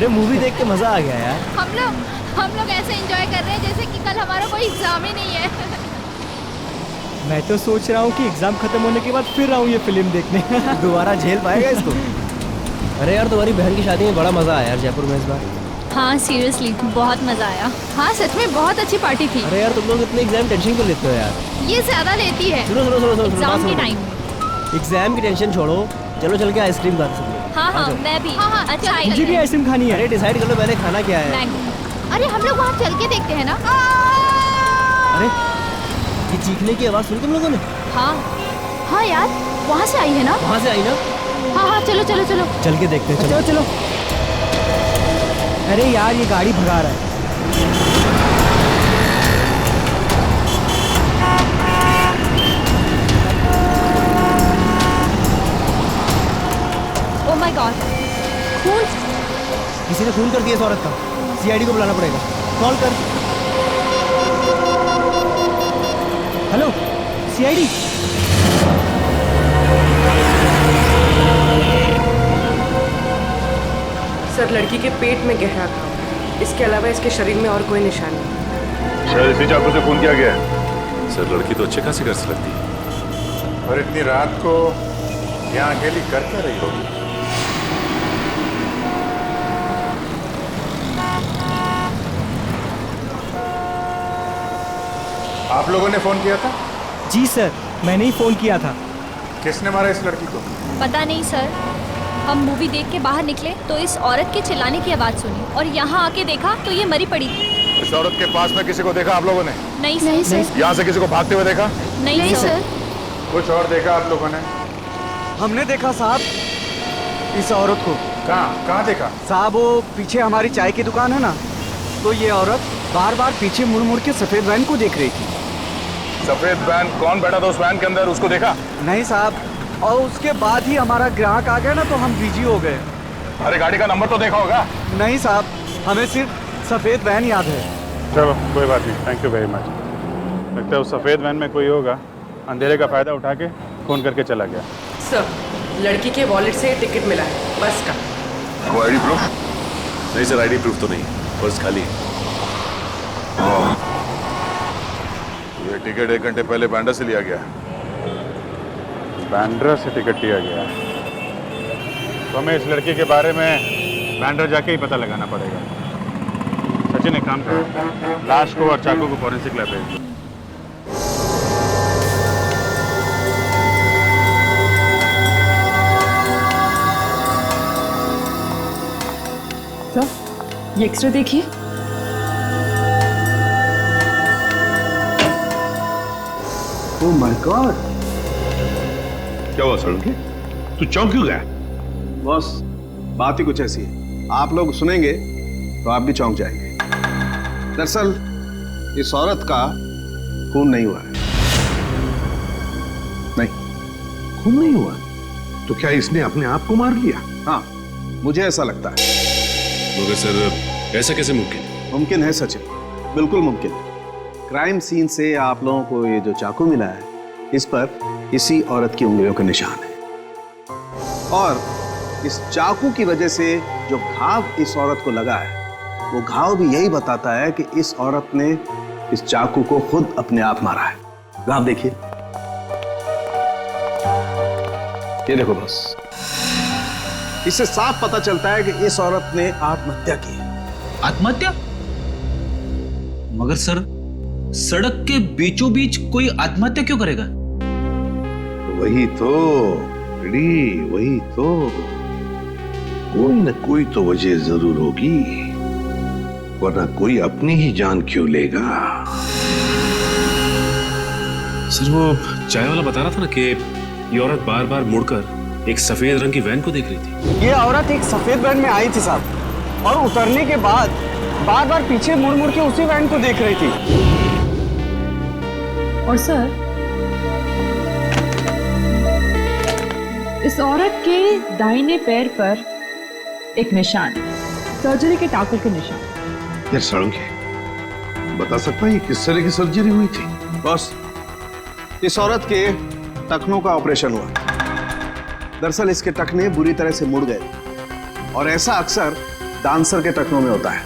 अरे मूवी देख के मजा आ गया यार। हम लोग ऐसे एंजॉय कर रहे हैं जैसे कि कल हमारा कोई एग्जाम ही नहीं है। मैं तो सोच रहा हूँ कि एग्जाम खत्म होने के बाद फिर आऊँ ये फिल्म देखने। दोबारा झेल पाएगा इसको? अरे यार तुम्हारी बहन की शादी में बड़ा मजा आया यार जयपुर में इस बार। हाँ सीरियसली बहुत मजा आया। हाँ सच में बहुत अच्छी पार्टी थी। अरे यार तुम लोग इतने एग्जाम टेंशन क्यों लेते हो यार? ये ज्यादा लेती है सुनो सुनो सुनो सुनो एग्जाम के टाइम। एग्जाम की टेंशन छोड़ो, चलो चल के आइसक्रीम खा सकते हो। हाँ मैं भी। हाँ अच्छा मुझे भी आइसक्रीम खानी है। अरे डिसाइड कर लो पहले खाना क्या है। अरे हम लोग वहाँ चल के देखते हैं ना। अरे ये चीखने की आवाज सुनी तुम लोगों ने? हाँ यार वहाँ से आई है ना। वहाँ से आई ना? हाँ चलो चलो चलो चल के देखते हैं। चलो चलो। अरे यार ये गाड़ी भगा रहा है। ओह माय गॉड, खून। किसी ने खून कर दिया इस औरत का। सीआईडी को बुलाना पड़ेगा। कॉल कर। Hello CID. सर लड़की के पेट में गहरा घाव, इसके अलावा इसके शरीर में और कोई निशान नहीं। सर इसी चाकू से खून किया गया है। सर लड़की तो अच्छे खासी घर से लगती है। और इतनी रात को यहाँ अकेली कर क्या रही होगी? आप लोगों ने फोन किया था? जी सर मैंने ही फोन किया था। किसने मारा इस लड़की को? पता नहीं सर, हम मूवी देख के बाहर निकले तो इस औरत के चिल्लाने की आवाज सुनी और यहाँ आके देखा तो ये मरी पड़ी थी। इस औरत के पास में किसी को देखा आप लोगों ने? नहीं सर। यहाँ से किसी को भागते हुए देखा? नहीं सर। कुछ और देखा आप लोगों ने? हमने देखा साहब इस औरत को। कहाँ देखा? साहब वो पीछे हमारी चाय की दुकान है ना, तो ये औरत बार बार पीछे मुड़ मुड़ के सफेद वैन को देख रही थी। सफेद वैन? कौन बैठा था उस वैन के अंदर, उसको देखा? नहीं साहब, और उसके बाद ही हमारा ग्राहक आ गया ना तो हम बिजी हो गए। अरे गाड़ी का नंबर तो देखा होगा? नहीं साहब, हमें सिर्फ सफेद वैन याद है। चलो कोई बात नहीं, थैंक यू वेरी मच। लगता है उस सफेद वैन में कोई होगा, अंधेरे का फायदा उठा के फोन करके चला गया। सर लड़की के वॉलेट से टिकट मिला है बस का। वो आईडी प्रूफ? नहीं सर आईडी प्रूफ तो नहीं, पर्स खाली है। ये टिकट 1 घंटे पहले बांद्रा से लिया गया। बांद्रा से टिकट लिया गया तो हमें इस लड़की के बारे में बांद्रा जाके ही पता लगाना पड़ेगा। सचिन एक काम कर, लाश को और चाकू को फॉरेंसिक लैब भेज दो। सर ये एक्सरे देखिए। ओह माय गॉड, क्या हुआ सड़क? तू चौंक क्यों गया? बॉस बात ही कुछ ऐसी है, आप लोग सुनेंगे तो आप भी चौंक जाएंगे। दरअसल इस औरत का खून नहीं हुआ है। नहीं खून नहीं हुआ? तो क्या इसने अपने आप को मार लिया? हाँ मुझे ऐसा लगता है। मगर सर ऐसा कैसे मुमकिन? मुमकिन है सचिन, बिल्कुल मुमकिन है। क्राइम सीन से आप लोगों को ये जो चाकू मिला है, इस पर इसी औरत की उंगलियों का निशान है और इस चाकू की वजह से जो घाव इस औरत को लगा है, वो घाव भी यही बताता है कि इस औरत ने इस चाकू को खुद अपने आप मारा है। घाव देखिए, ये देखो बस, इससे साफ पता चलता है कि इस औरत ने आत्महत्या की है। आत्महत्या? मगर सर सड़क के बीचों बीच कोई आत्महत्या क्यों करेगा? वही तो वही तो, कोई न कोई तो वजह जरूर होगी, वरना कोई अपनी ही जान क्यों लेगा? सर वो चाय वाला बता रहा था ना कि ये औरत बार बार मुड़कर एक सफेद रंग की वैन को देख रही थी। ये औरत एक सफेद वैन में आई थी साहब, और उतरने के बाद बार बार पीछे मुड़ मुड़ के उसी वैन को देख रही थी। और सर इस औरत के दाहिने पैर पर एक निशान, सर्जरी के टाकू के निशान। यार सड़क बता सकता है ये किस तरह की सर्जरी हुई थी? बॉस इस औरत के टखनों का ऑपरेशन हुआ। दरअसल इसके टखने बुरी तरह से मुड़ गए और ऐसा अक्सर डांसर के टखनों में होता है।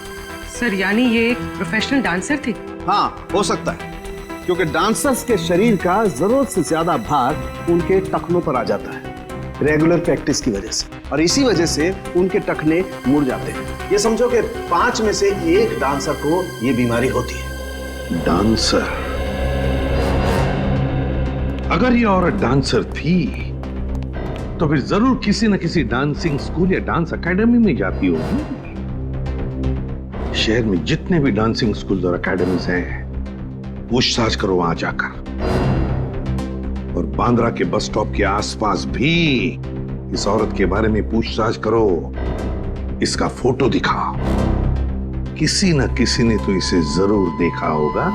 सर यानी ये एक प्रोफेशनल डांसर थी? हाँ, हो सकता है, क्योंकि डांसर्स के शरीर का जरूरत से ज्यादा भाग उनके टखनों पर आ जाता है रेगुलर प्रैक्टिस की वजह से, और इसी वजह से उनके टखने मुड़ जाते हैं। ये समझो कि 5 में से 1 डांसर को ये बीमारी होती है। डांसर? अगर ये औरत डांसर थी तो फिर जरूर किसी न किसी डांसिंग स्कूल या डांस एकेडमी में जाती होगी। शहर में जितने भी डांसिंग स्कूल और एकेडमीज हैं, पूछताछ करो वहां जाकर, और बांद्रा के बस स्टॉप के आसपास भी इस औरत के बारे में पूछताछ करो, इसका फोटो दिखाओ। किसी न किसी ने तो इसे जरूर देखा होगा।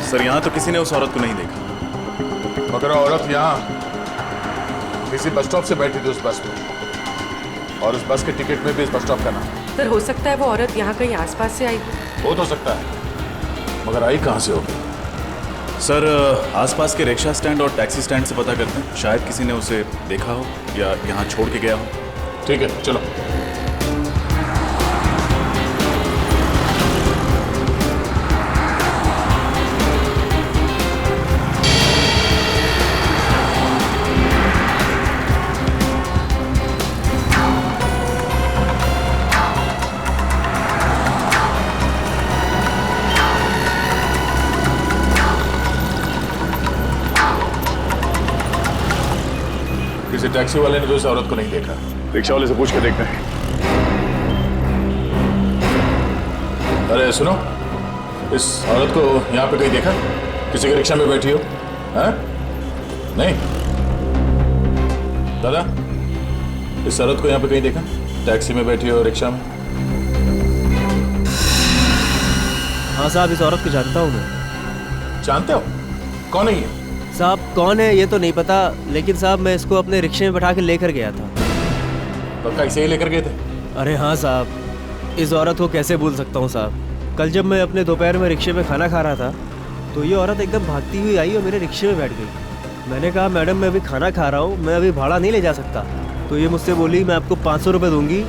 सर यहाँ तो किसी ने उस औरत को नहीं देखा। मगर औरत यहाँ किसी बस स्टॉप से बैठी थी उस बस में, और उस बस के टिकट में भी इस बस स्टॉप का नाम। सर हो सकता है वो औरत यहाँ कहीं आसपास से आई हो तो सकता है, मगर आई कहाँ से होगी? सर आसपास के रिक्शा स्टैंड और टैक्सी स्टैंड से पता करते हैं, शायद किसी ने उसे देखा हो या यहाँ छोड़ के गया हो। ठीक है, चलो। किसी टैक्सी वाले ने तो इस औरत को नहीं देखा। रिक्शा वाले से पूछ के देखते हैं। अरे सुनो, इस औरत को यहाँ पे कहीं देखा? किसी के रिक्शा में बैठी हो? हैं? नहीं? दादा, इस औरत को यहाँ पे कहीं देखा? टैक्सी में बैठी हो, रिक्शा में? हाँ साहब, इस औरत को जानता हूँ मैं। जानते हो? कौन है ये? साहब कौन है ये तो नहीं पता, लेकिन साहब मैं इसको अपने रिक्शे में बैठा के लेकर गया था। पक्का इसे ही लेकर गए थे? अरे हाँ साहब, इस औरत को कैसे भूल सकता हूँ साहब। कल जब मैं अपने दोपहर में रिक्शे में खाना खा रहा था तो ये औरत एकदम भागती हुई आई और मेरे रिक्शे में बैठ गई। मैंने कहा मैडम मैं अभी खाना खा रहा हूँ, मैं अभी भाड़ा नहीं ले जा सकता। तो ये मुझसे बोली मैं आपको 500 रुपये दूंगी,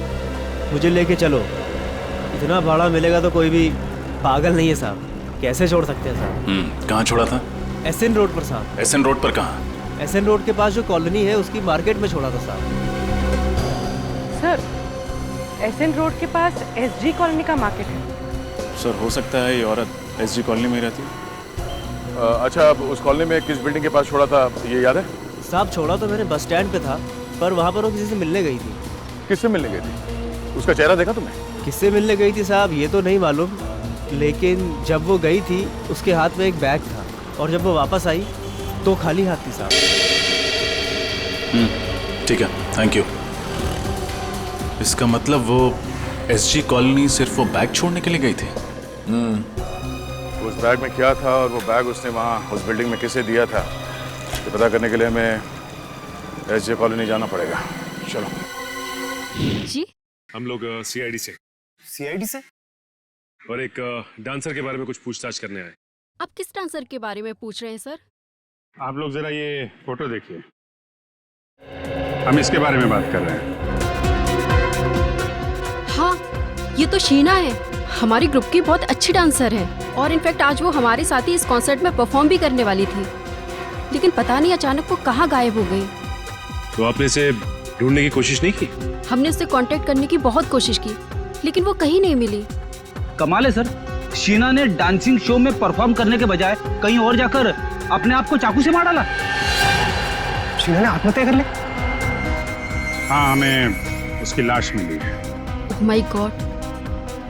मुझे लेके चलो। इतना भाड़ा मिलेगा तो कोई भी पागल नहीं है साहब, कैसे छोड़ सकते हैं साहब। कहाँ छोड़ा था? एसएन रोड पर साहब। एसएन रोड पर कहाँ? एसएन रोड के पास जो कॉलोनी है उसकी मार्केट में छोड़ा था साहब। सर एसएन रोड के पास एसजी कॉलोनी का मार्केट है। सर हो सकता है ये औरत एसजी कॉलोनी में रहती है। अच्छा, अब उस कॉलोनी में किस बिल्डिंग के पास छोड़ा था ये याद है? साहब छोड़ा तो मैंने बस स्टैंड पे था, पर वहाँ पर वो किसी से मिलने गई थी। किससे मिलने गई थी? उसका चेहरा देखा तुमने? किससे मिलने गई थी साहब ये तो नहीं मालूम, लेकिन जब वो गई थी उसके हाथ में एक बैग था और जब वो वापस आई तो खाली हाथ थी साहब। ठीक है, थैंक यू। इसका मतलब वो एसजी कॉलोनी सिर्फ वो बैग छोड़ने के लिए गई थी? उस बैग में क्या था और वो बैग उसने वहाँ उस बिल्डिंग में किसे दिया था, ये पता करने के लिए हमें एसजी कॉलोनी जाना पड़ेगा। चलो जी। हम लोग सीआईडी से। सीआईडी से? और एक डांसर के बारे में कुछ पूछताछ करने आए। आप किस डांसर के बारे में पूछ रहे हैं सर? आप लोग जरा ये फोटो देखिए, हम इसके बारे में बात कर रहे हैं। हाँ, ये तो शीना है, हमारी ग्रुप की बहुत अच्छी डांसर है, और इनफैक्ट आज वो हमारे साथ ही इस कॉन्सर्ट में परफॉर्म भी करने वाली थी, लेकिन पता नहीं अचानक वो कहाँ गायब हो गई। तो आपने इसे ढूंढने की कोशिश नहीं की? हमने उससे कांटेक्ट करने की बहुत कोशिश की, लेकिन वो कहीं नहीं मिली। कमाल है सर, शीना ने डांसिंग शो में परफॉर्म करने के बजाय कहीं और जाकर अपने आप को चाकू से मार डाला? शीना ने आत्महत्या कर ली? हाँ, हमें उसकी लाश मिली है। माय गॉड,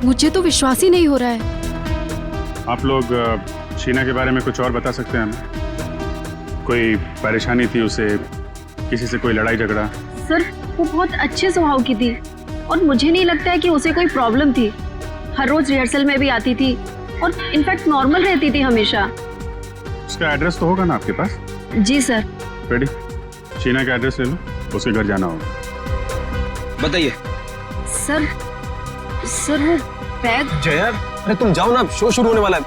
मुझे तो विश्वास ही नहीं हो रहा है। आप लोग शीना के बारे में कुछ और बता सकते हैं हमें? कोई परेशानी थी उसे, किसी से कोई लड़ाई झगड़ा? सर, वो बहुत अच्छे स्वभाव की थी और मुझे नहीं लगता है कि उसे कोई प्रॉब्लम थी। हर रोज रिहर्सल में भी आती थी और इनफैक्ट नॉर्मल रहती थी हमेशा। उसका एड्रेस तो होगा ना आपके पास? जी सर। रेडी, शीना का एड्रेस ले लो, उसके घर जाना होगा। बताइए। सर वो बैग। जया, अरे तुम जाओ ना, शो शुरू होने वाला है।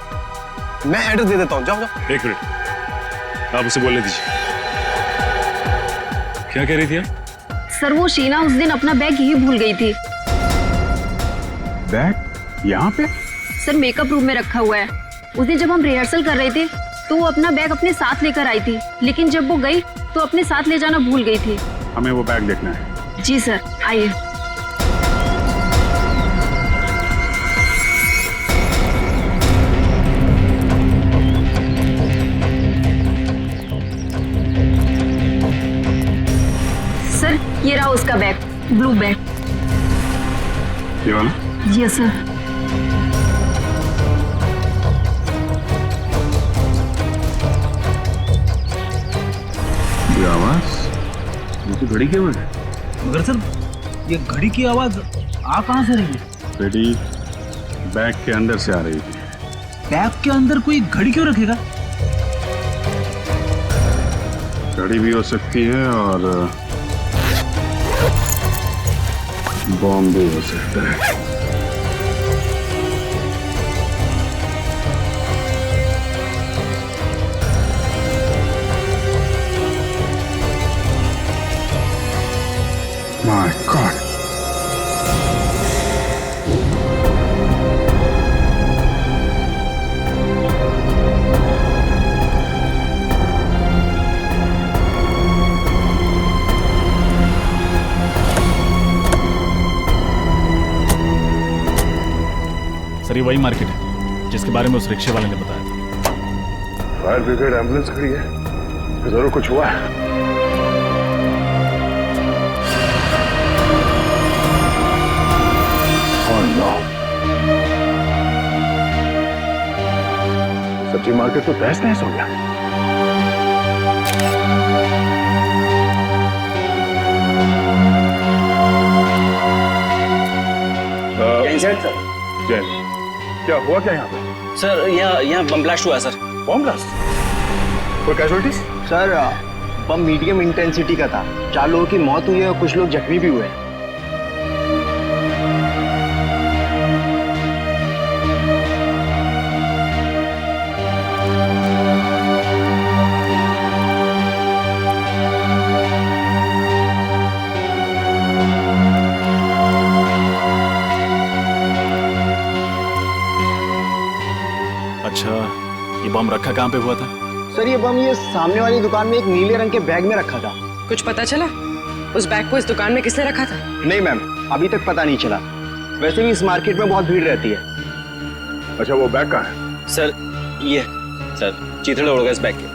मैं एड्रेस दे देता हूँ, जाओ जाओ। एक मिनट, आप उसे बोलने दीजिए। क्या कह रही थी आप? सर, वो शीना उस दिन अपना बैग यही भूल गई थी। बैग यहाँ पे? सर, मेकअप रूम में रखा हुआ है। उस दिन जब हम रिहर्सल कर रहे थे तो वो अपना बैग अपने साथ लेकर आई थी, लेकिन जब वो गई तो अपने साथ ले जाना भूल गई थी। हमें वो बैग देखना है। जी सर, आइए। सर, ये रहा उसका बैग, ब्लू बैग। ये वाला? जी सर। ये आवाज, ये तो घड़ी की आवाज है। मगर सर, ये घड़ी की आवाज आ कहाँ से रही है? रेडी, बैग के अंदर से आ रही थी। बैग के अंदर कोई घड़ी क्यों रखेगा? घड़ी भी हो सकती है और बॉम्ब भी हो सकता है। My God. सर, ये वही मार्केट है जिसके बारे में उस रिक्शे वाले ने बताया था। फायर ब्रिगेड एम्बुलेंस खड़ी है, जरूर कुछ हुआ है। सब्जी मार्केट तो तहस नहस हो गया। जैन, क्या हुआ क्या यहाँ पे? सर, यहाँ बम ब्लास्ट हुआ सर। Bomb blast? कोई कैजुअलिटीज? सर, बम मीडियम इंटेंसिटी का था। 4 लोगों की मौत हुई है और कुछ लोग जख्मी भी हुए हैं। अच्छा, ये बम रखा कहाँ पे हुआ था? सर, ये बम सामने वाली दुकान में एक नीले रंग के बैग में रखा था। कुछ पता चला उस बैग को इस दुकान में किसने रखा था? नहीं मैम, अभी तक पता नहीं चला। वैसे भी इस मार्केट में बहुत भीड़ रहती है। अच्छा, वो बैग कहाँ है? सर, ये सर, चीथड़े उड़ गए इस बैग के।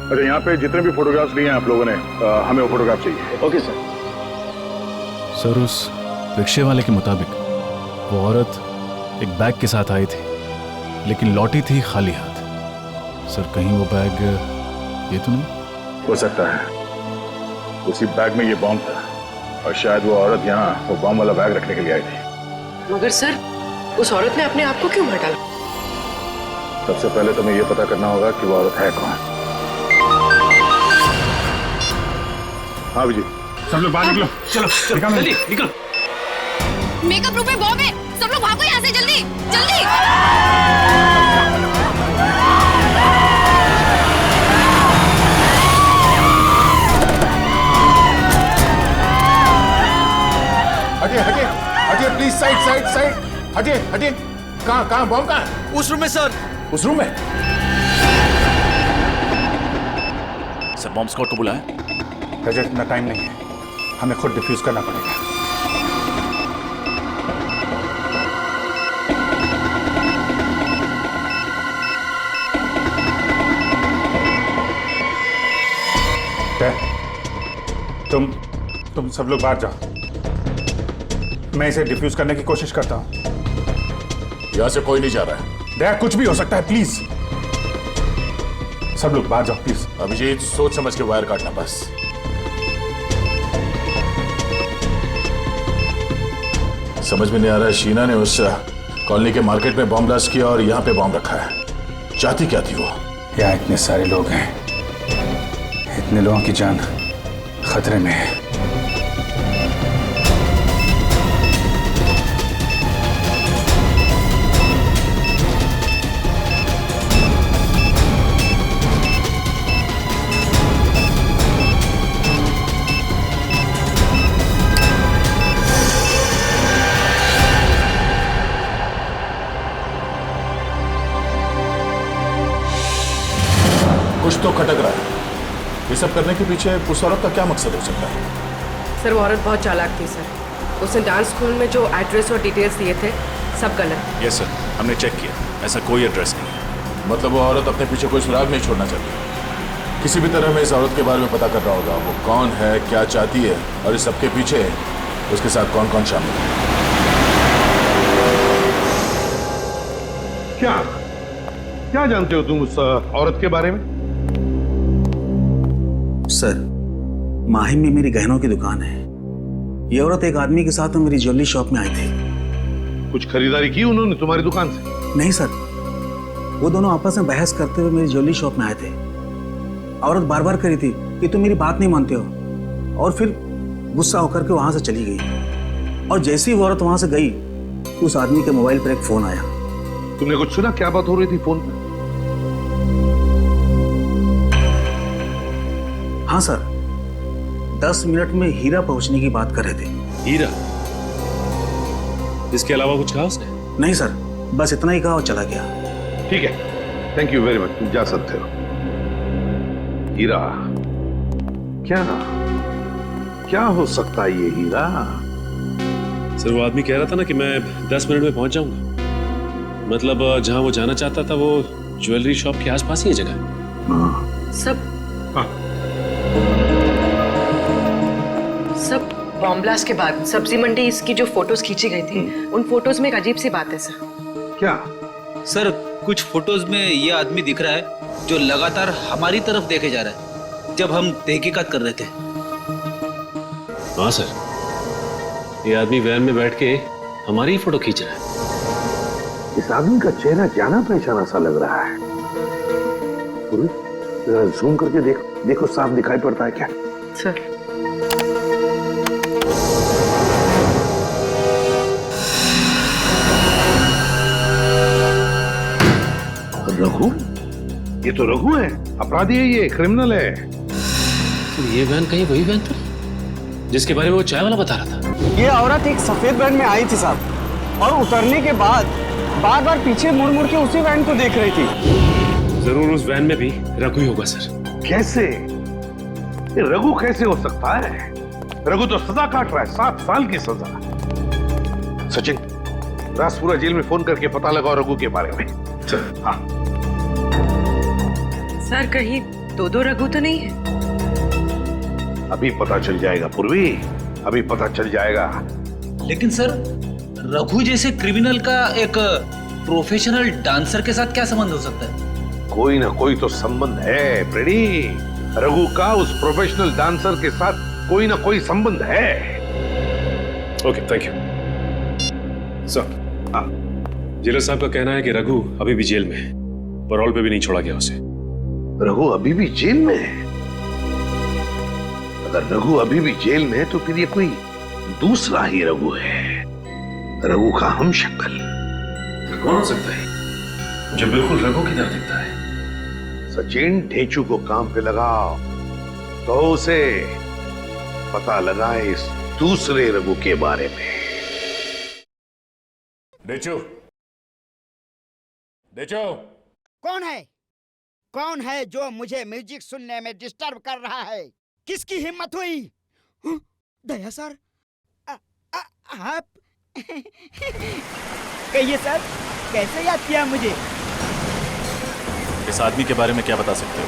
अच्छा, यहाँ पे जितने भी फोटोग्राफ्स लिए हैं आप लोगों ने, हमें वो फोटोग्राफ चाहिए। Okay sir. सर, उस रिक्शे वाले के मुताबिक वो औरत एक बैग के साथ आई थी, लेकिन लौटी थी खाली हाथ। सर, कहीं वो बैग ये तो नहीं? हो सकता है उसी बैग में ये बॉम्ब था और शायद वो औरत यहाँ वो बॉम्ब वाला बैग रखने के लिए आई थी। मगर सर, उस औरत ने अपने आप को क्यों मार डाला? सबसे पहले तुम्हें ये पता करना होगा कि वो औरत है कौन। हाँ विजय, सब लोग बाहर निकलो। चलो जल्दी निकलो। मेकअप रूम में बॉम्ब है, सब लोग भागो यहाँ से, जल्दी जल्दी। हटिए हटिए हटिए प्लीज, साइड साइड साइड, हटिए हटिए। कहाँ बॉम्ब कहाँ है? उस रूम में सर। उस रूम में? सर, बॉम्ब स्क्वाड को बुलाया? रजत, इतना टाइम नहीं है, हमें खुद डिफ्यूज करना पड़ेगा। तुम सब लोग बाहर जाओ। मैं इसे डिफ्यूज करने की कोशिश करता हूँ। यहां से कोई नहीं जा रहा है। दया, कुछ भी हो सकता है, प्लीज सब लोग बाहर जाओ प्लीज। अभिजीत, सोच समझ के वायर काटना बस। समझ में नहीं आ रहा है, शीना ने उस कॉलोनी के मार्केट में बॉम्ब ब्लास्ट किया और यहाँ पे बॉम्ब रखा है। चाहती क्या थी वो? यहाँ इतने सारे लोग हैं, इतने लोगों की जान खतरे में है। कुछ तो खटक रहा है। ये सब करने के पीछे उस औरत का क्या मकसद हो सकता है? सर वो औरत बहुत चालाक थी सर। उसने डांस स्कूल में जो एड्रेस और डिटेल्स दिए थे सब गलत। यस सर, हमने चेक किया, ऐसा कोई एड्रेस नहीं है। मतलब वो औरत अपने पीछे कोई सुराग नहीं छोड़ना चाहती। किसी भी तरह में इस औरत के बारे में पता करना होगा। वो कौन है, क्या चाहती है और इस सबके पीछे उसके साथ कौन कौन शामिल है। क्या जानते हो तुम उस औरत के बारे में? सर, माहिम में मेरी गहनों की दुकान है। ये औरत एक आदमी के साथ मेरी ज्वेलरी शॉप में आई थी। कुछ खरीदारी की उन्होंने तुम्हारी दुकान से? नहीं सर, वो दोनों आपस में बहस करते हुए मेरी ज्वेलरी शॉप में आए थे। औरत बार बार कह रही थी कि तुम मेरी बात नहीं मानते हो, और फिर गुस्सा होकर के वहां से चली गई। और जैसे ही वो औरत वहां से गई, उस आदमी के मोबाइल पर एक फोन आया। तुमने कुछ सुना? क्या बात हो रही थी फोन पर? हाँ सर, 10 मिनट में हीरा पहुंचने की बात कर रहे थे। हीरा? इसके अलावा कुछ कहा उसने? नहीं सर, बस इतना ही कहा और चला गया। ठीक है, थैंक यू वेरी मच, तुम जा सकते हो। हीरा? क्या हो सकता है ये हीरा? सर वो आदमी कह रहा था ना कि मैं 10 मिनट में पहुंच जाऊंगा। मतलब जहां वो जाना चाहता था वो ज्वेलरी शॉप के आसपास ही जगह है। सब बॉम्ब ब्लास्ट के बाद सब्जी मंडी इसकी जो फोटोज खींची गई थी, उन फोटोज में एक अजीब सी बात है सर। क्या? सर कुछ फोटोज में ये आदमी दिख रहा है जो लगातार हमारी तरफ देखे जा रहा है जब हम तहकीकात कर रहे थे। हाँ सर, ये आदमी वैन में बैठ के हमारी ही फोटो खींच रहा है। इस आदमी का चेहरा जाना पहचाना सा लग रहा है। जरा जूम करके देखो साफ दिखाई पड़ता है क्या? सर रघु? ये तो रघु है, अपराधी है, ये क्रिमिनल है। तो ये वैन कहीं वही वैन थी जिसके बारे में वो चाय वाला बता रहा था? ये औरत एक सफेद वैन में आई थी साहब, और उतरने के बाद बार बार पीछे मुड़ मुड़ के उसी वैन को देख रही थी। जरूर उस वैन में भी रघु ही होगा सर। कैसे? ये रघु कैसे हो सकता है? रघु तो सजा काट रहा है, 7 साल की सजा। सचिन, राजपुरा जेल में फोन करके पता लगाओ रघु के बारे में। चल। हाँ सर, कहीं दो रघु तो नहीं है? अभी पता चल जाएगा पूर्वी, अभी पता चल जाएगा। लेकिन सर, रघु जैसे क्रिमिनल का एक प्रोफेशनल डांसर के साथ क्या संबंध हो सकता है? कोई ना कोई तो संबंध है प्रेडी। रघु का उस प्रोफेशनल डांसर के साथ कोई ना कोई संबंध है। Okay, thank you sir. Jailer साहब का कहना है कि रघु अभी भी जेल में है, पैरोल पे भी नहीं छोड़ा गया उसे। रघु अभी भी जेल में है? अगर रघु अभी भी जेल में है तो फिर ये कोई दूसरा ही रघु है, रघु का हमशक्ल। कौन हो सकता है जो बिल्कुल रघु की तरह दिखता है? सचिन, ढेंचू को काम पे लगाओ तो उसे पता लगाए इस दूसरे रघु के बारे में। ढेंचू, ढेंचू। कौन है जो मुझे म्यूजिक सुनने में डिस्टर्ब कर रहा है? किसकी हिम्मत हुई? दया सर, आप कहिए सर, कैसे याद किया मुझे? इस आदमी के बारे में क्या बता सकते हो?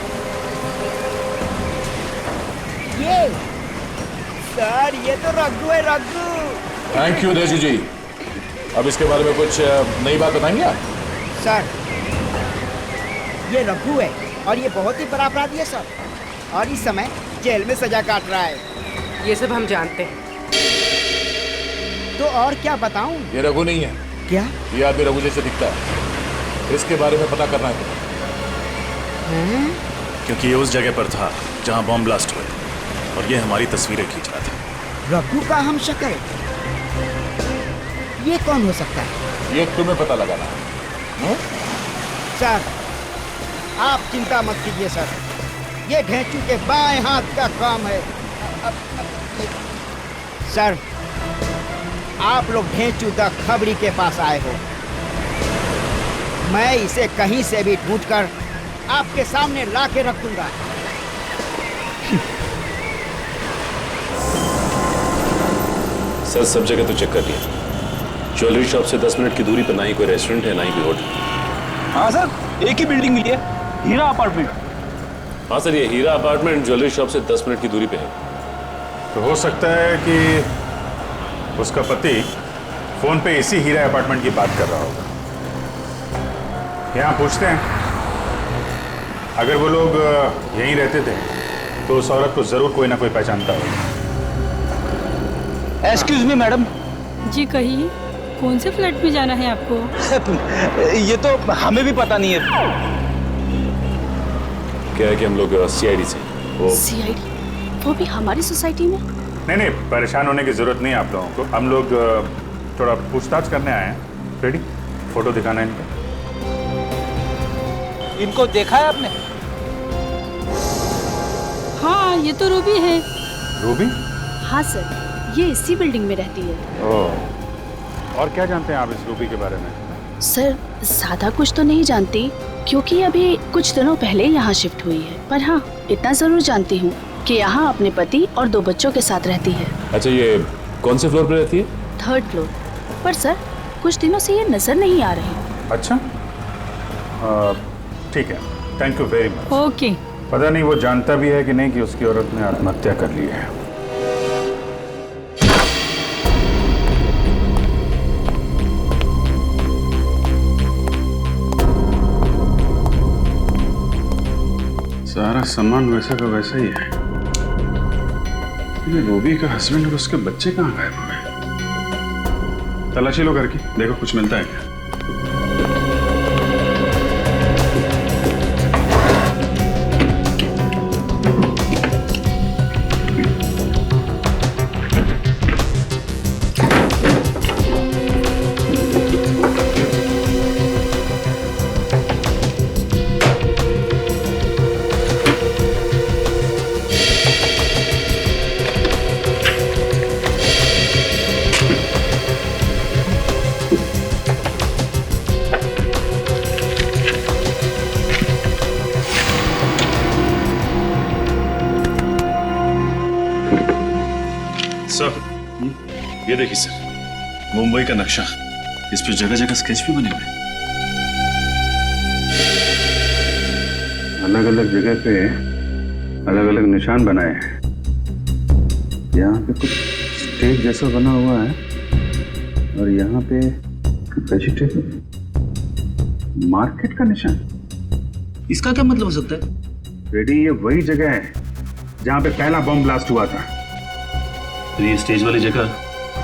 सर ये तो रघु है, रघु। थैंक यू देशी जी। अब इसके बारे में कुछ नई बात बताएंगे आप? सर ये रघु है और ये बहुत ही बड़ा अपराधी है सर, और इस समय जेल में सजा काट रहा है। ये सब हम जानते हैं। तो और क्या बताऊं? ये रघु नहीं है। क्या? ये आदमी रघु जैसे दिखता है, इसके बारे में पता करना है। क्योंकि ये उस जगह पर था जहां बॉम्ब ब्लास्ट हुए और ये हमारी तस्वीरें खींच रहा था। रघु का हम शक्ल, ये कौन हो सकता है? ये तुम्हें पता लगाना है। सर आप चिंता मत कीजिए सर, ये ढेंचू के बाएं हाथ का काम है। सर आप लोग ढेंचू द खबरी के पास आए हो, मैं इसे कहीं से भी ढूंढकर आपके सामने ला के रखूंगा। सर सब जगह तो चेक कर लिया, ज्वेलरी शॉप से 10 मिनट की दूरी पर ना ही कोई रेस्टोरेंट है ना ही कोई होटल। हाँ सर, एक ही बिल्डिंग मिली है, हीरा अपार्टमेंट। हाँ सर, ये हीरा अपार्टमेंट ज्वेलरी शॉप से 10 मिनट की दूरी पे है। तो हो सकता है कि उसका पति फोन पे इसी हीरा अपार्टमेंट की बात कर रहा होगा। यहाँ पूछते हैं, अगर वो लोग यहीं रहते थे तो उस औरत को जरूर कोई ना कोई पहचानता होगा। Excuse me madam. जी कहिए, कौन से फ्लैट में जाना है आपको? ये तो हमें भी पता नहीं है। क्या है कि हम लोग सीआईडी से। सीआईडी? वो भी हमारी सोसाइटी में? नहीं, परेशान होने की जरूरत नहीं है आप लोगों को। हम लोग थोड़ा पूछताछ करने आए हैं। रेडी? फोटो दिखाना है इनको। इनको देखा है आपने? हाँ, ये तो रूबी है। रूबी? हाँ सर, ये इसी बिल्डिंग में रहती है। ओह, और क्या जानते हैं आप इस रूबी के बारे में? सर ज्यादा कुछ तो नहीं जानती, क्योंकि अभी कुछ दिनों पहले यहाँ शिफ्ट हुई है। पर हाँ, इतना जरूर जानती हूँ कि यहाँ अपने पति और 2 बच्चों के साथ रहती है। अच्छा, ये कौन से फ्लोर पे रहती है? 3rd floor. पर सर कुछ दिनों से ये नजर नहीं आ रही। अच्छा, ठीक है, thank you very much. Okay. पता नहीं वो जानता भी है कि नहीं कि उसकी औरत ने आत्महत्या कर ली है। सारा सामान वैसा का वैसा ही है। ये रूबी का हस्बैंड और उसके बच्चे कहाँ गायब हो गए? तलाशी लो घर की, देखो कुछ मिलता है क्या। ये देखिए सर, मुंबई का नक्शा। इस पे जगह जगह स्केच भी बने हुए हैं। अलग अलग जगह पे अलग अलग निशान बनाए हैं। यहाँ पे कुछ स्टेज जैसा बना हुआ है और यहाँ पे वेजिटेबल मार्केट का निशान। इसका क्या मतलब हो सकता है? रेडी, ये वही जगह है जहाँ पे पहला बम ब्लास्ट हुआ था। तो ये स्टेज वाली जगह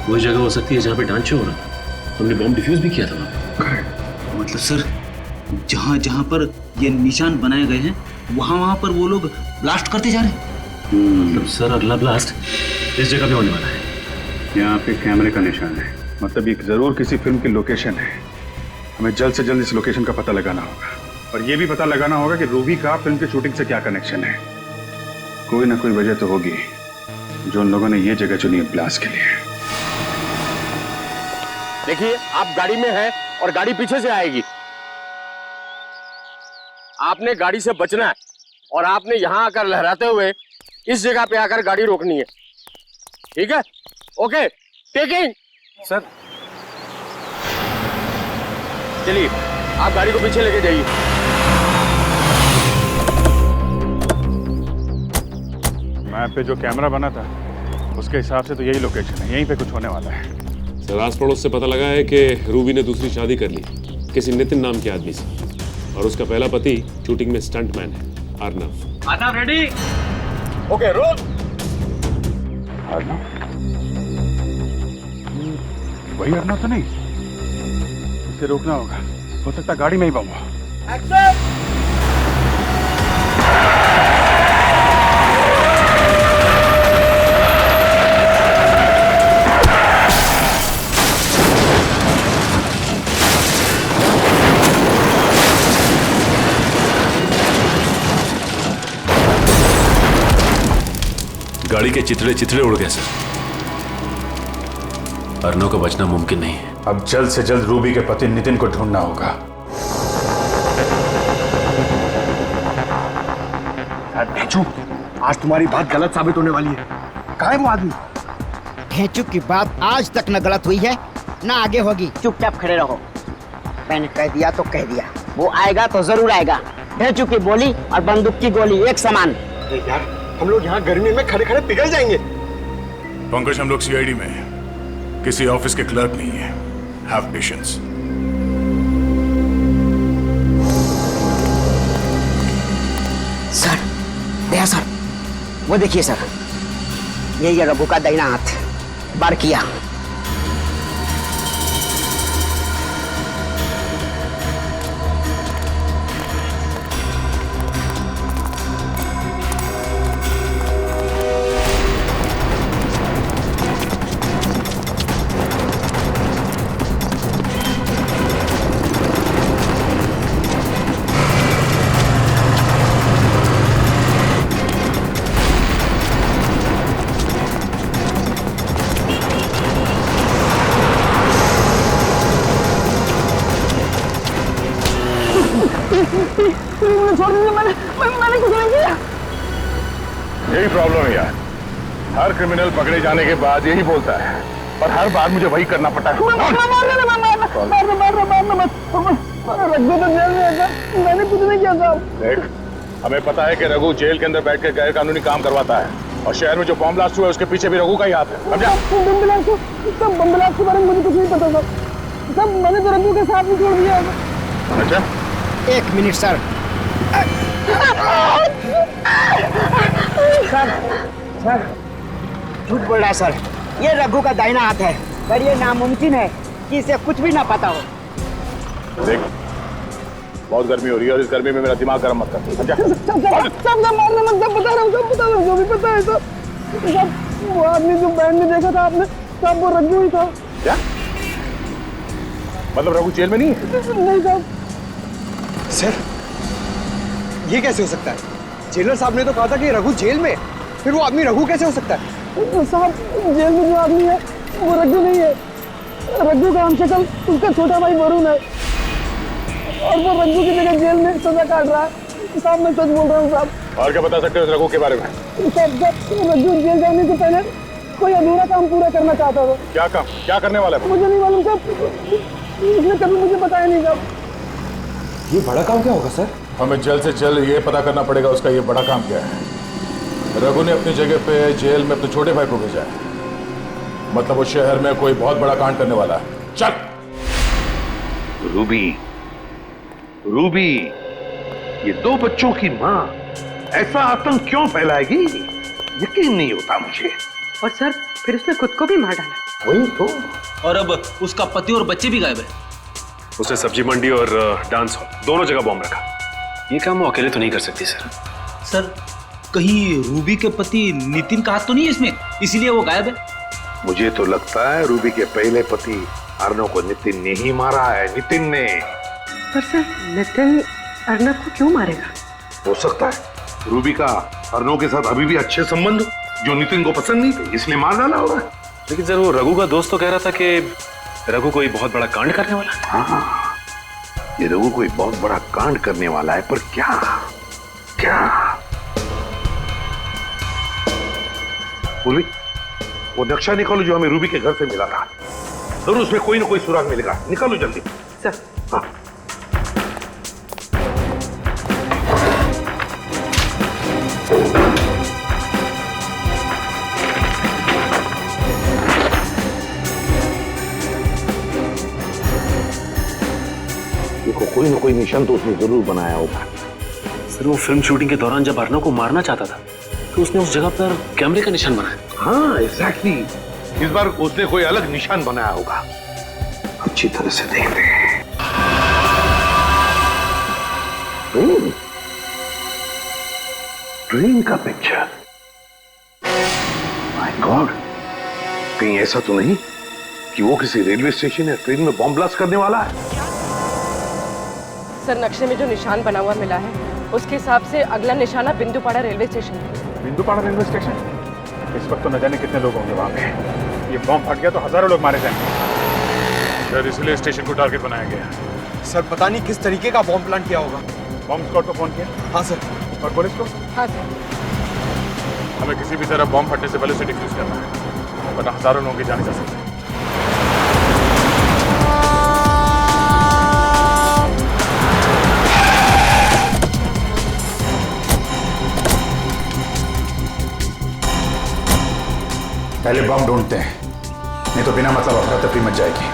वही जगह हो सकती है जहाँ पे डांस शो हो रहा। हमने बॉम्ब डिफ्यूज भी किया था वहाँ पे। मतलब सर, जहाँ जहाँ पर ये निशान बनाए गए हैं वहाँ पर वो लोग ब्लास्ट करते जा रहे हैं। मतलब सर अगला ब्लास्ट इस जगह पे होने वाला है। यहाँ पे कैमरे का निशान है, मतलब ये जरूर किसी फिल्म की लोकेशन है। हमें जल्द से जल्द इस लोकेशन का पता लगाना होगा और ये भी पता लगाना होगा कि रूबी का फिल्म की शूटिंग से क्या कनेक्शन है। कोई ना कोई वजह तो होगी जो उन लोगों ने ये जगह चुनी है ब्लास्ट के लिए। देखिए, आप गाड़ी में हैं और गाड़ी पीछे से आएगी। आपने गाड़ी से बचना है और आपने यहां आकर लहराते हुए इस जगह पे आकर गाड़ी रोकनी है। ठीक है? Okay, taking. सर चलिए, आप गाड़ी को पीछे लेके जाइए। मैप पे जो कैमरा बना था उसके हिसाब से तो यही लोकेशन है, यहीं पे कुछ होने वाला है। सर आस पड़ोस से पता लगा है कि रूबी ने दूसरी शादी कर ली किसी नितिन नाम के आदमी से, और उसका पहला पति शूटिंग में स्टंटमैन है, Arnav. Arnav ready? Okay roll. Arnav? वही अर्नव तो नहीं? इसे रोकना होगा, हो सकता गाड़ी में ही बम हो। गाड़ी के चितड़े चितड़े उड़ गए सर। अर्नव का बचना मुमकिन नहीं है। अब जल्द से जल्द रूबी के पति नितिन को ढूंढना होगा। भेचू, आज तुम्हारी बात गलत साबित होने वाली है। कहाँ है वो आदमी? भेचू की बात आज तक न गलत हुई है ना आगे होगी। चुपचाप खड़े रहो। मैंने कह दिया तो कह दिया, वो आएगा तो जरूर आएगा। भेचू की बोली और बंदूक की गोली एक समान। यार हम लोग यहाँ गर्मी में खड़े खड़े पिघल जाएंगे। पंकज, हम लोग सीआईडी में हैं, किसी ऑफिस के क्लर्क नहीं है। Have patience. Sir, Daya sir, वो देखिए सर, यही है रघु का दाहिना हाथ। बार किया। यही प्रॉब्लम है यार, हर क्रिमिनल पकड़े जाने के बाद यही बोलता है, पर हर बार मुझे वही करना पड़ता है। मैंने कुछ नहीं किया साहब। देख, हमें पता है कि रघु जेल के अंदर बैठ कर गैर कानूनी काम करवाता है, और शहर में जो बम ब्लास्ट हुआ है उसके पीछे भी रघु का ही हाथ है। समझा? बम ब्लास्ट के बारे में मुझे कुछ नहीं पता था। सब मैंने तो रघु के साथ ही छोड़ दिया। अच्छा, एक मिनट सर। सर, झूठ बोल रहा है सर। ये रघु का दाहिना हाथ है, पर ये नामुमकिन है कि इसे कुछ भी ना पता हो। देख, बहुत गर्मी हो रही है और इस गर्मी में मेरा दिमाग गर्म मत कर। समझा? सब मारने मत, सब बता रहा हूँ, सब बता रहा हूँ, जो भी पता है सब। वो आदमी जो बैंड में देखा था आपने, सब वो रघु ही था। क्या? मतलब रघु जेल में नहीं है? नहीं साहब। सर, ये कैसे हो सकता है? जेलर साहब ने तो कहा था कि रघु जेल में, फिर वो आदमी रघु कैसे हो सकता है? साहब, जेल में जो आदमी है वो रघु नहीं है। रघु का हमसे कल उसका छोटा भाई वरुण है, और वो रघु की जगह जेल में सजा काट रहा है। साहब, मैं सच बोल रहा हूँ साहब। और क्या बता सकते हो इस रघु के बारे में? साहब, रघु जेल जाने से पहले कोई अधूरा काम पूरा करना चाहता था। क्या काम? क्या करने वाला है? मुझे नहीं मालूम साहब, उसने कभी मुझे बताया नहीं साहब। ये बड़ा काम क्या होगा सर? हमें जल्द से जल्द ये पता करना पड़ेगा उसका ये बड़ा काम क्या है। रघु ने अपनी जगह पे जेल में अपने छोटे भाई को भेजा है, मतलब वो शहर में कोई बहुत बड़ा कांड करने वाला है। चल। रूबी, रूबी, ये दो बच्चों की माँ ऐसा आतंक क्यों फैलाएगी? यकीन नहीं होता मुझे। और सर, फिर उसने खुद को भी मार डाला। वही तो। और अब उसका पति और बच्चे भी गायब है। उसने सब्जी मंडी और डांस हॉल दोनों जगह बॉम्ब रखा। ये काम वो अकेले तो नहीं कर सकती सर। सर, कहीं रूबी के पति नितिन का हाथ तो नहीं है इसमें, इसीलिए वो गायब है? मुझे तो लगता है रूबी के पहले पति अर्नव को नितिन ने ही मारा है। नितिन ने। पर सर, नितिन अर्नव को क्यों मारेगा? हो सकता है रूबी का अर्नव के साथ अभी भी अच्छे संबंध जो नितिन को पसंद नहीं थे, इसलिए मार डाला होगा। लेकिन सर, वो रघु का दोस्त तो कह रहा था कि रघु कोई बहुत बड़ा कांड करने वाला है। हाँ, ये रघु कोई बहुत बड़ा कांड करने वाला है, पर क्या? क्या? बोली, वो नक्शा निकालो जो हमें रूबी के घर से मिला था, जरूर उसमें कोई ना कोई सुराग मिलेगा। निकालो जल्दी। सर। हाँ। कोई ना कोई निशान तो उसने जरूर बनाया होगा। सर वो फिल्म शूटिंग के दौरान जब अर्नव को मारना चाहता था तो उसने उस जगह पर कैमरे का निशान बनाया। हाँ एग्जैक्टली, इस बार उसने कोई अलग निशान बनाया होगा। अच्छी तरह से देखते हैं। ट्रेन का पिक्चर। माय गॉड, कहीं ऐसा तो नहीं कि वो किसी रेलवे स्टेशन या ट्रेन में बॉम्ब ब्लास्ट करने वाला है? सर नक्शे में जो निशान बना हुआ मिला है उसके हिसाब से अगला निशाना बिंदुपाड़ा रेलवे स्टेशन है। बिंदुपाड़ा रेलवे स्टेशन? इस वक्त तो न जाने कितने लोग होंगे वहां पे। ये बॉम्ब फट गया तो हजारों लोग मारे जाएंगे। सर इसलिए स्टेशन को टारगेट बनाया गया है। सर पता नहीं किस तरीके का बॉम्ब प्लांट किया होगा। बॉम्ब स्क्वाड को फोन किया? हाँ सर। और पुलिस को? हाँ सर। हमें किसी भी तरह बॉम्ब फटने से पहले उसे डिफ्यूज करना है, वरना हजारों लोगों की जान जा सकती है। पहले बॉम्ब ढूंढते हैं, नहीं तो बिना मतलब अफरा-तफरी मच जाएगी।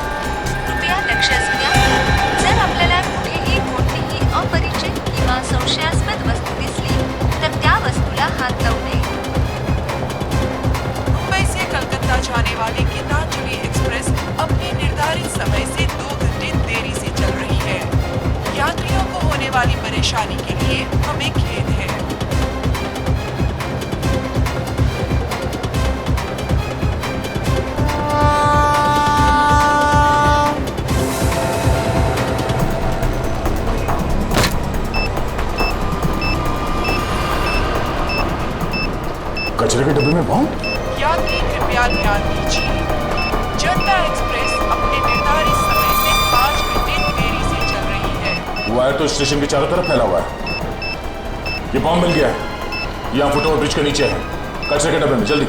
कृपया लक्ष असू द्या। जर आपल्याला कुठेही कोणतीही अपरिचित किंवा संशयास्पद वस्तू दिसली तर त्या वस्तूला हात लावू नये। मुंबई से कलकत्ता जाने वाली गीतांजलि एक्सप्रेस अपने निर्धारित समय से 2 घंटे देरी से चल रही है। यात्रियों को होने वाली परेशानी के लिए हमें खेद है। कचरे के डब्बे में बॉम्ब? यात्री कृपया ध्यान दीजिए, जनता एक्सप्रेस अपने निर्धारित समय से 5 घंटे देरी से चल रही है। वायर तो स्टेशन के चारों तरफ फैला हुआ है। ये बॉम्ब मिल गया है, यहाँ फुटओवर ब्रिज के नीचे है, कचरे के डब्बे में। जल्दी।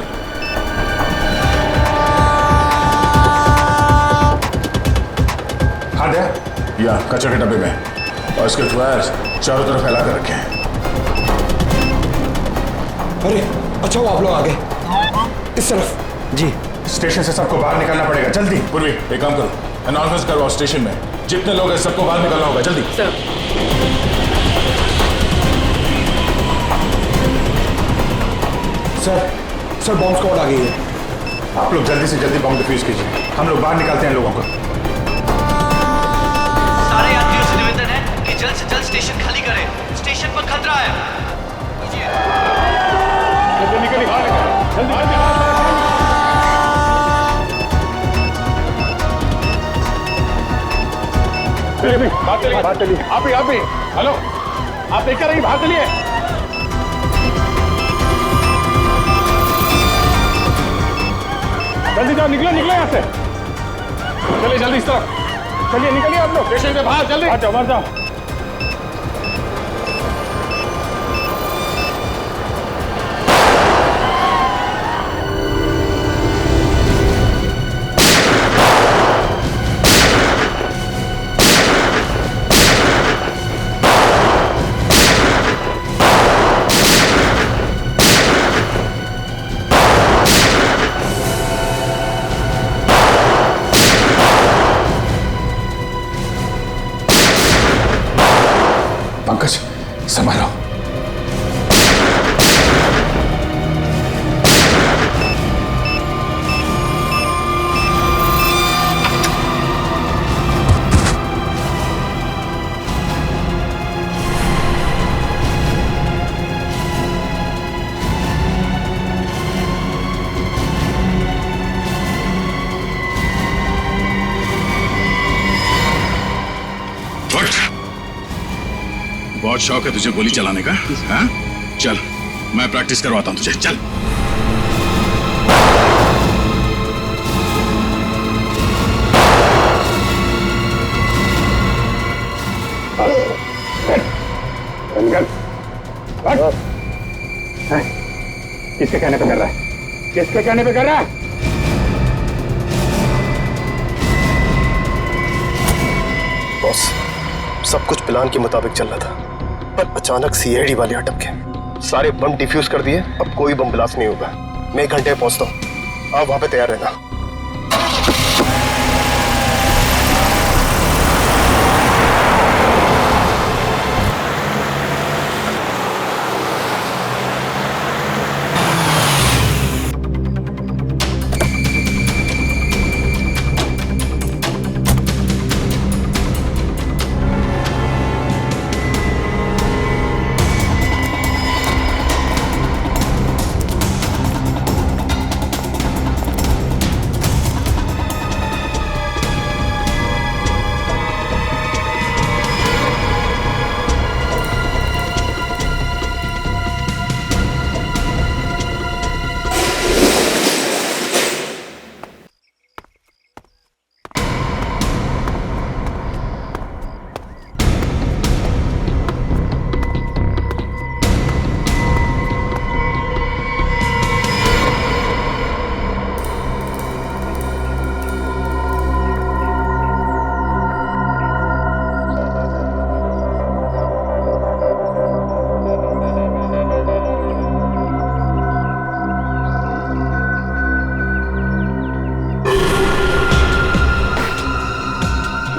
हाँ दया, यहाँ कचरे के डब्बे में, और इसके वायर चारों तरफ फैला कर रखे हैं। अरे अच्छा वो आप लोग आ गए। इस तरफ। जी। स्टेशन से सबको बाहर निकलना पड़ेगा, जल्दी। पूर्वी एक काम करो, अनाउंसमेंट करवाओ स्टेशन में, जितने लोग हैं सबको बाहर निकलना होगा, जल्दी। सर बॉम्ब स्क्वाड आ गई है। आप लोग जल्दी से जल्दी बॉम्ब डिफ्यूज कीजिए, हम लोग बाहर निकालते हैं लोगों को। सारे यात्रियों से निवेदन है कि जल्द से जल्द स्टेशन खाली करें, स्टेशन पर खतरा है। निकलिए, बात चलिए। आप ही हेलो, आप देखकर रहिए, बाहर चलिए। जल्दी जाओ, निकलो यहाँ से। चलिए जल्दी इस तरफ, चलिए निकलिए आप लोग स्टेशन के बाहर, जल्दी। आ जाओ, बाहर जाओ। पंकज संभालो। बहुत शौक है तुझे गोली चलाने का? हाँ? चल मैं प्रैक्टिस करवाता हूँ तुझे, चल। किसके कहने पे कर रहा है? किसके कहने पे कर रहा है? बॉस, सब कुछ प्लान के मुताबिक चल रहा था, पर अचानक सीआईडी वाले अटक गए। सारे बम डिफ्यूज कर दिए, अब कोई बम ब्लास्ट नहीं होगा। मैं 1 घंटे में पहुंचता हूँ, आप वहां पे तैयार रहना।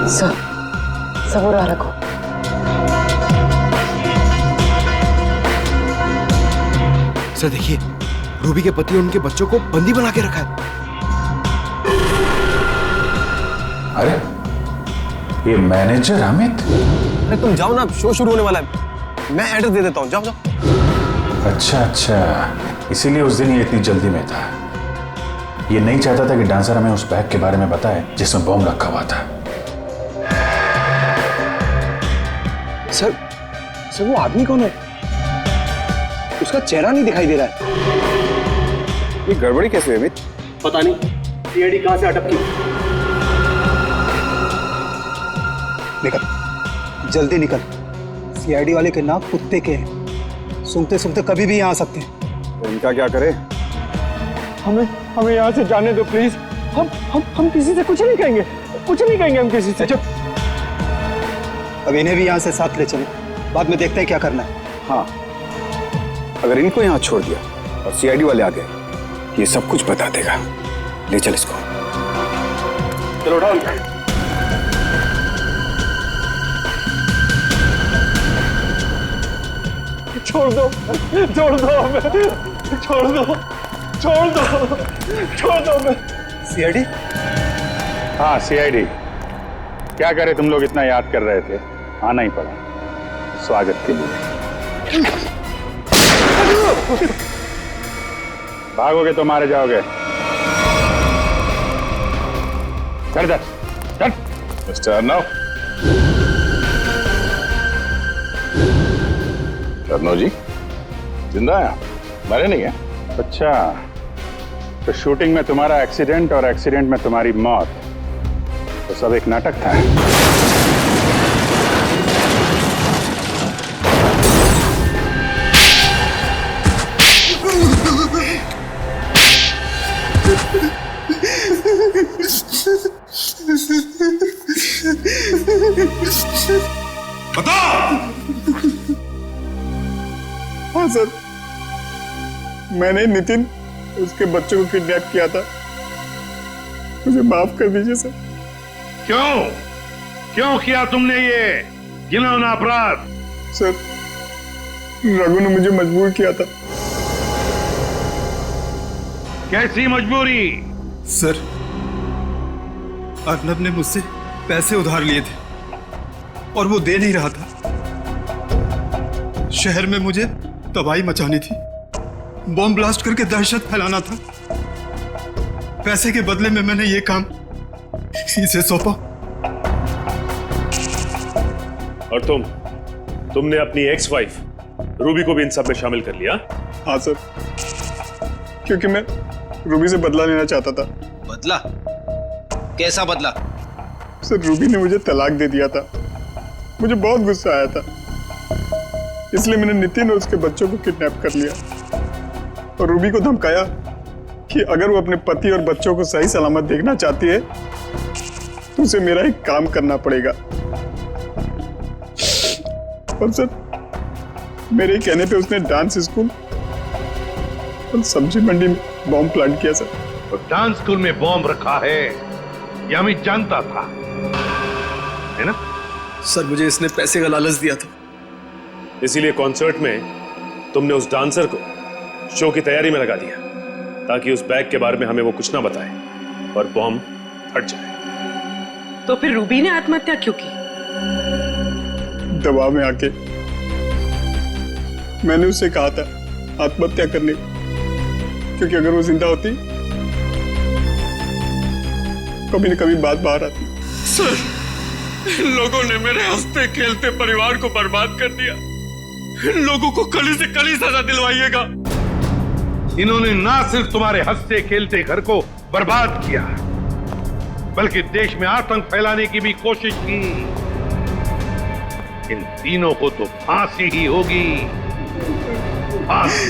सबूरा रखो। सर देखिए, रूबी के पति और उनके बच्चों को बंदी बना के रखा है। अरे ये मैनेजर अमित। अरे तुम जाओ ना, शो शुरू होने वाला है। मैं एड्रेस दे देता हूँ, जाओ जाओ। अच्छा, इसीलिए उस दिन ये इतनी जल्दी में था। ये नहीं चाहता था कि डांसर हमें उस बैग के बारे में बताए जिसमें बॉम्ब रखा हुआ था। सर वो आदमी कौन है? उसका चेहरा नहीं दिखाई दे रहा है। ये गड़बड़ी कैसे है अमित? पता नहीं सीआईडी कहां से अटक की। निकल, जल्दी निकल। सीआईडी वाले के नाक कुत्ते के हैं, सुनते सुनते कभी भी यहाँ आ सकते हैं। तो इनका क्या करे? हमें यहाँ से जाने दो प्लीज। हम किसी से कुछ नहीं कहेंगे, कुछ नहीं कहेंगे हम किसी से। अब इन्हें भी यहाँ से साथ ले चलो, बाद में देखते हैं क्या करना है। हाँ, अगर इनको यहाँ छोड़ दिया और सीआईडी वाले आ गए, ये सब कुछ बता देगा। ले चल इसको। चलो उठाओ। छोड़ दो हमें, छोड़ दो हमें। सीआईडी? हाँ सीआईडी। क्या करे, तुम लोग इतना याद कर रहे थे, आना ही पड़ा स्वागत के लिए। भागोगे तो मारे जाओगे। चल मिस्टर अर्नव। अर्नव जी जिंदा है, मरे नहीं है? अच्छा, तो शूटिंग में तुम्हारा एक्सीडेंट और एक्सीडेंट में तुम्हारी मौत, तो सब एक नाटक था। बता। हाँ सर, मैंने नितिन उसके बच्चों को किडनैप किया था। मुझे माफ कर दीजिए सर। क्यों किया तुमने ये घिनौना अपराध? सर, रघु ने मुझे मजबूर किया था। कैसी मजबूरी? सर, अर्नब ने मुझसे पैसे उधार लिए थे और वो दे नहीं रहा था। शहर में मुझे तबाही मचानी थी, बॉम्ब ब्लास्ट करके दहशत फैलाना था। पैसे के बदले में मैंने ये काम इसे सौंपा। और तुमने अपनी एक्स वाइफ रूबी को भी इन सब में शामिल कर लिया? हाँ सर, क्योंकि मैं रूबी से बदला लेना चाहता था। बदला? कैसा बदला? सर, रूबी ने मुझे तलाक दे दिया था। मुझे बहुत गुस्सा आया था, इसलिए मैंने नितिन और उसके बच्चों को किडनैप कर लिया और रूबी को धमकाया कि अगर वो अपने पति और बच्चों को सही सलामत देखना चाहती है तो उसे मेरा एक काम करना पड़ेगा। और सर, मेरे कहने पे उसने डांस स्कूल और सब्जी मंडी में बॉम्ब प्लांट किया सर। तो डांस स्कूल में बॉम्ब रखा है ये अमित जानता था, है ना? सर, मुझे इसने पैसे का लालच दिया था। इसीलिए कॉन्सर्ट में तुमने उस डांसर को शो की तैयारी में लगा दिया ताकि उस बैग के बारे में हमें वो कुछ ना बताए और बॉम्ब फट जाए। तो फिर रूबी ने आत्महत्या क्यों की? दबाव में आके मैंने उससे कहा था आत्महत्या करने, क्योंकि अगर वो जिंदा होती कभी न कभी बात बाहर आती। सर, इन लोगों ने मेरे हंसते खेलते परिवार को बर्बाद कर दिया। इन लोगों को कली से कली सजा दिलवाइएगा। इन्होंने ना सिर्फ तुम्हारे हंसते खेलते घर को बर्बाद किया, बल्कि देश में आतंक फैलाने की भी कोशिश की। इन तीनों को तो फांसी ही होगी, फांसी।